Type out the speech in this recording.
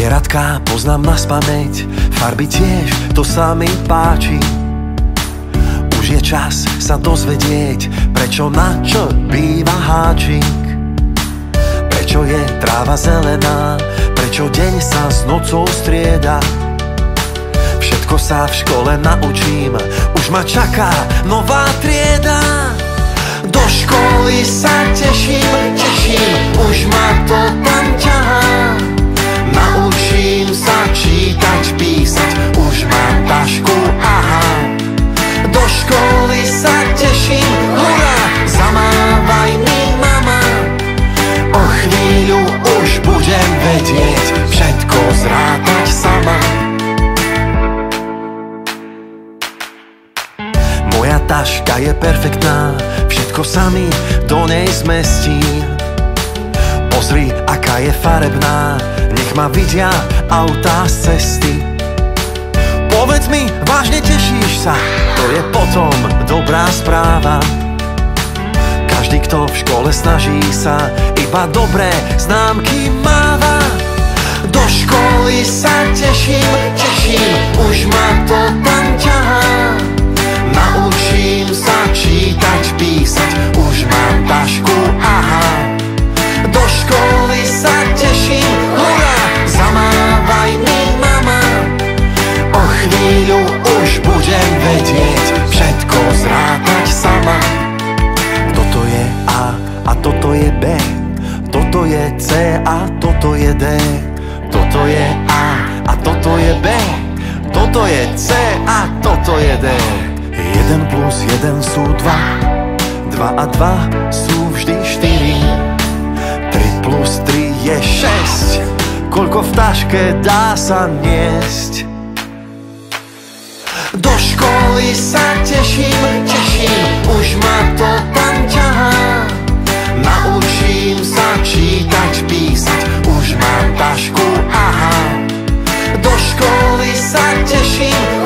Zvieratka poznám naspamäť, farby tiež, to sa mi páči. Už je čas sa dozvedieť, prečo na čo býva háčik. Prečo je tráva zelená, prečo deň sa s nocou strieda. Všetko sa v škole naučím, už ma čaká nová trieda. Do školy sa teším, už ma to tam ťahá. Naučím sa čítať, písať, už mám tašku, aha. Do školy sa teším, hurá, zamávaj mi mama. O chvíľu už budem vedieť, všetko zrátať sama. Moja taška je perfektná, všetko sa mi do nej zmestí. Pozri, aká je farebná, nech ma vidia autá z cesty. Povedz mi, vážne tešíš sa, to je potom dobrá správa. Každý, kto v škole snaží sa, iba dobré známky máva. Do školy sa teším, už ma to tam ťahá. Naučím sa čítať, písať, už mám tašku, aha. Do školy sa teším, hurá, zamávaj mi mama. O chvíľu už budem vedieť, všetko zrátať sama. Toto je A a toto je B, toto je C a toto je D. Toto je A a toto je B, toto je C a toto je D. 1 plus 1 sú 2, 2 a 2 sú vždy 4. 3 plus 3 je 6, koľko v taške dá sa niesť. Do školy sa teším, už ma to tam ťahá. Naučím sa čítať, písať, už mám tašku, aha. Do školy sa teším,